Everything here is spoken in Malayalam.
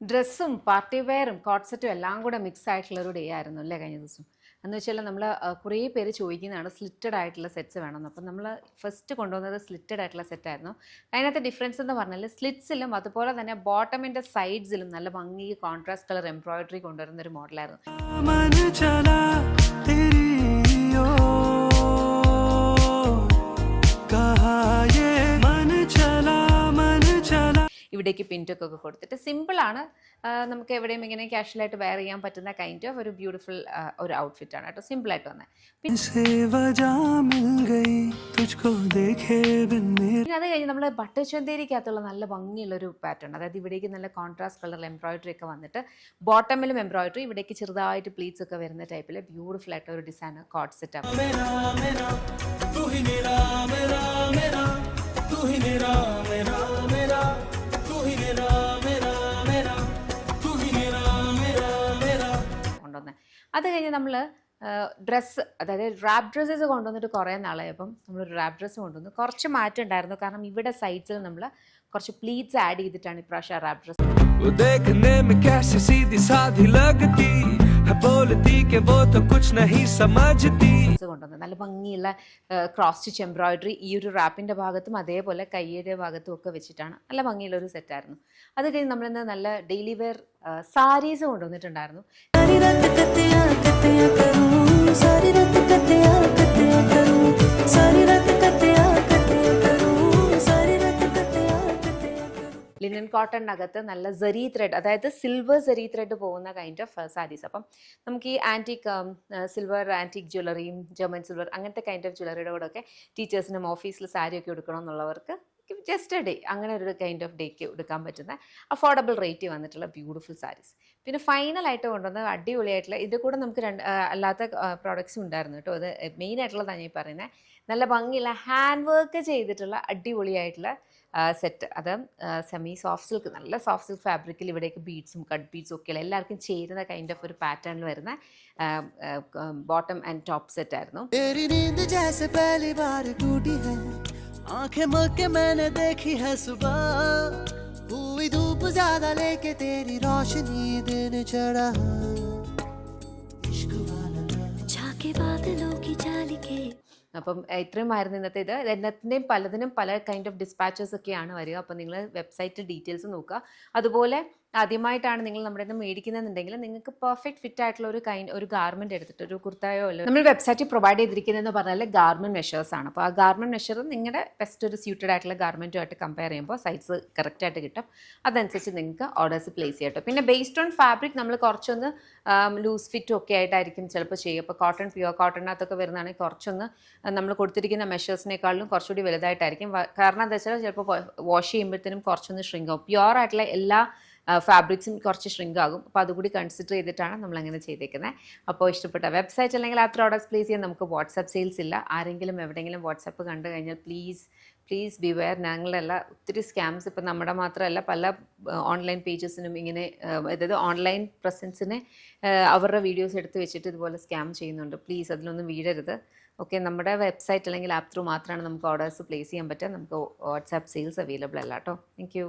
ഡ്രസ്സും പാർട്ടി വെയറും കോട്ട് സെറ്റും എല്ലാം കൂടെ മിക്സ് ആയിട്ടുള്ള ഒരു ഡേ ആയിരുന്നു അല്ലേ കഴിഞ്ഞ ദിവസം. എന്ന് വെച്ചാൽ നമ്മൾ കുറേ പേര് ചോദിക്കുന്നതാണ് സ്ലിറ്റഡ് ആയിട്ടുള്ള സെറ്റ്സ് വേണമെന്ന്. അപ്പം നമ്മൾ ഫസ്റ്റ് കൊണ്ടുവന്നത് സ്ലിറ്റഡ് ആയിട്ടുള്ള സെറ്റായിരുന്നു. അതിനകത്ത് ഡിഫറൻസ് എന്ന് പറഞ്ഞാൽ സ്ലിറ്റ്സിലും അതുപോലെ തന്നെ ബോട്ടമിൻ്റെ സൈഡ്സിലും നല്ല ഭംഗി കോൺട്രാസ്റ്റ് കളർ എംബ്രോയിഡറി കൊണ്ടുവരുന്ന ഒരു മോഡലായിരുന്നു. ഇവിടേക്ക് പിൻറ്റൊക്കെ കൊടുത്തിട്ട് സിമ്പിളാണ്, നമുക്ക് എവിടെയും ഇങ്ങനെ കാഷ്വലായിട്ട് വെയർ ചെയ്യാൻ പറ്റുന്ന കൈൻഡ് ഓഫ് ഒരു ബ്യൂട്ടിഫുൾ ഒരു ഔട്ട്ഫിറ്റ് ആണ് കേട്ടോ, സിമ്പിളായിട്ട് വന്നത്. പിന്നെ അത് കഴിഞ്ഞ് നമ്മൾ ബട്ടർ ചന്തേരിക്കകത്തുള്ള നല്ല ഭംഗിയുള്ളൊരു പാറ്റേൺ, അതായത് ഇവിടേക്ക് നല്ല കോൺട്രാസ്റ്റ് കളർ എംബ്രോയിഡറി ഒക്കെ വന്നിട്ട് ബോട്ടമിലും എംബ്രോയിഡറി, ഇവിടേക്ക് ചെറുതായിട്ട് പ്ലീറ്റ്സ് ഒക്കെ വരുന്ന ടൈപ്പിൽ ബ്യൂട്ടിഫുൾ ആയിട്ട് ഒരു ഡിസൈൻ കോട്ട് സെറ്റ് ആണ്. അത് കഴിഞ്ഞ് നമ്മൾ ഡ്രസ്സ്, അതായത് റാപ്പ് ഡ്രസ്സസ് കൊണ്ടുവന്നിട്ട് കുറേ നാളായപ്പം നമ്മൾ റാപ്പ് ഡ്രസ്സ് കൊണ്ടുവന്നു. കുറച്ച് മാറ്റം ഉണ്ടായിരുന്നു, കാരണം ഇവിടെ സൈഡ്സിൽ നമ്മൾ കുറച്ച് പ്ലീറ്റ്സ് ആഡ് ചെയ്തിട്ടാണ് ഇപ്രാവശ്യം റാപ്പ് ഡ്രസ്സ് കൊണ്ടുവന്നത്. നല്ല ഭംഗിയുള്ള ക്രോസ് സ്റ്റിച്ച് എംബ്രോയിഡറി ഈ ഒരു റാപ്പിൻ്റെ ഭാഗത്തും അതേപോലെ കയ്യുടെ ഭാഗത്തും ഒക്കെ വെച്ചിട്ടാണ് നല്ല ഭംഗിയുള്ള ഒരു സെറ്റായിരുന്നു. അത് കഴിഞ്ഞ് നമ്മളിന്ന് നല്ല ഡെയിലി വെയർ സാരീസ് കൊണ്ടുവന്നിട്ടുണ്ടായിരുന്നു. ലിനൻ കോട്ടണിനകത്ത് നല്ല സെറി ത്രെഡ്, അതായത് സിൽവർ സെറി ത്രെഡ് പോകുന്ന കൈൻഡ് ഓഫ് സാരീസ്. അപ്പം നമുക്ക് ഈ ആൻറ്റിക് സിൽവർ ആൻറ്റിക് ജ്വല്ലറിയും ജർമ്മൻ സിൽവർ അങ്ങനത്തെ കൈൻഡ് ഓഫ് ജ്വല്ലറിയുടെ കൂടെ ഒക്കെ ടീച്ചേഴ്സിനും ഓഫീസിൽ സാരിയൊക്കെ എടുക്കണം എന്നുള്ളവർക്ക് ജസ്റ്റ് ഡേ അങ്ങനെ ഒരു കൈൻഡ് ഓഫ് ഡേക്ക് എടുക്കാൻ പറ്റുന്ന അഫോർഡബിൾ റേറ്റ് വന്നിട്ടുള്ള ബ്യൂട്ടിഫുൾ സാരീസ്. പിന്നെ ഫൈനലായിട്ട് കൊണ്ടുവന്നത് അടിപൊളിയായിട്ടുള്ള, ഇതിൻ്റെ കൂടെ നമുക്ക് അല്ലാത്ത പ്രോഡക്ട്സും ഉണ്ടായിരുന്നു കേട്ടോ. അത് മെയിനായിട്ടുള്ളതാണ് ഞാൻ പറയുന്നത്. നല്ല ഭംഗിയുള്ള ഹാൻഡ് വർക്ക് ചെയ്തിട്ടുള്ള അടിപൊളിയായിട്ടുള്ള സെറ്റ്. അത് സെമി സോഫ്റ്റ് സിൽക്ക്, നല്ല സോഫ്റ്റ് സിൽക്ക് ഫാബ്രിക്കിൽ ഇവിടേക്ക് ബീഡ്സും കട്ട് ബീഡ്സും ഒക്കെയുള്ള എല്ലാവർക്കും ചേരുന്ന കൈൻഡ് ഓഫ് ഒരു പാറ്റേണിൽ വരുന്ന ബോട്ടം ആൻഡ് ടോപ്പ് സെറ്റ് ആയിരുന്നു. आंखें मल के मैंने देखी है सुबह, हुई धूप ज्यादा लेके तेरी रोशनी दिन चढ़ा, इश्क वाला झाके बादलों की चाल के. അപ്പം ഇത്രയുമായിരുന്നു ഇന്നത്തെ ഇത്. എന്നത്തിൻ്റെയും പലതിനും പല കൈൻഡ് ഓഫ് ഡിസ്പാച്ചസ് ഒക്കെയാണ് വരിക. അപ്പം നിങ്ങൾ വെബ്സൈറ്റ് ഡീറ്റെയിൽസ് നോക്കുക. അതുപോലെ ആദ്യമായിട്ടാണ് നിങ്ങൾ നമ്മുടെ നിന്ന് മേടിക്കുന്നതെന്നുണ്ടെങ്കിൽ നിങ്ങൾക്ക് പെർഫെക്റ്റ് ഫിറ്റ് ആയിട്ടുള്ള ഒരു ഗാർമെൻറ്റ് എടുത്തിട്ട് ഒരു കുർത്തായോ അല്ല നമ്മൾ വെബ്സൈറ്റിൽ പ്രൊവൈഡ് ചെയ്തിരിക്കുന്നതെന്ന് പറഞ്ഞാൽ ഗാർമെൻറ്റ് മെഷേഴ്സ് ആണ്. അപ്പോൾ ആ ഗാർമെൻറ്റ് മെഷർ നിങ്ങളുടെ ബെസ്റ്റ് ഒരു സ്യൂട്ടഡ് ആയിട്ടുള്ള ഗാർമെൻറ്റുമായിട്ട് കമ്പയർ ചെയ്യുമ്പോൾ സൈസ് കറക്റ്റായിട്ട് കിട്ടും. അതനുസരിച്ച് നിങ്ങൾക്ക് ഓർഡേഴ്സ് പ്ലേസ് ചെയ്യട്ടോ. പിന്നെ ബേസ്ഡ് ഓൺ ഫാബ്രിക് നമ്മൾ കുറച്ചൊന്ന് ലൂസ് ഫിറ്റും ഒക്കെ ആയിട്ടായിരിക്കും ചിലപ്പോൾ ചെയ്യുക. ഇപ്പോൾ കോട്ടൺ, പ്യുവർ കോട്ടണിനകത്തൊക്കെ വരുന്നതാണെങ്കിൽ കുറച്ചൊന്ന് നമ്മൾ കൊടുത്തിരിക്കുന്ന മെഷേഴ്സിനേക്കാളും കുറച്ചുകൂടി വലുതായിട്ടായിരിക്കും. കാരണം എന്താ വെച്ചാൽ ചിലപ്പോൾ വാഷ് ചെയ്യുമ്പോഴത്തേനും കുറച്ചൊന്ന് ഷ്രിങ്ക് ആവും. പ്യുവർ ആയിട്ടുള്ള എല്ലാ ഫാബ്രിക്സും കുറച്ച് ഷ്രിങ്ക് ആകും. അപ്പോൾ അതുകൂടി കൺസിഡർ ചെയ്തിട്ടാണ് നമ്മളങ്ങനെ ചെയ്തേക്കുന്നത്. അപ്പോൾ ഇഷ്ടപ്പെട്ട വെബ്സൈറ്റ് അല്ലെങ്കിൽ ആ പ്രോഡക്റ്റ്സ് പ്ലേസ് ചെയ്യാൻ നമുക്ക് വാട്സാപ്പ് സെയിൽസ് ഇല്ല. ആരെങ്കിലും എവിടെയെങ്കിലും വാട്സാപ്പ് കണ്ടു കഴിഞ്ഞാൽ പ്ലീസ് ബിവെയർ. ഞങ്ങളല്ല ഒത്തിരി സ്കാംസ് ഇപ്പം നമ്മുടെ മാത്രമല്ല പല ഓൺലൈൻ പേജസിനും ഇങ്ങനെ, അതായത് ഓൺലൈൻ പ്രസൻസിനെ അവരുടെ വീഡിയോസ് എടുത്ത് വെച്ചിട്ട് ഇതുപോലെ സ്കാം ചെയ്യുന്നുണ്ട്. പ്ലീസ് അതിലൊന്നും വീഴരുത്. ഓക്കെ, നമ്മുടെ വെബ്സൈറ്റ് അല്ലെങ്കിൽ ആപ്പ് ത്രൂ മാത്രമാണ് നമുക്ക് ഓർഡേഴ്സ് പ്ലേസ് ചെയ്യാൻ പറ്റുക. നമുക്ക് വാട്സാപ്പ് സെയിൽസ് അവൈലബിൾ അല്ല കേട്ടോ. Thank you.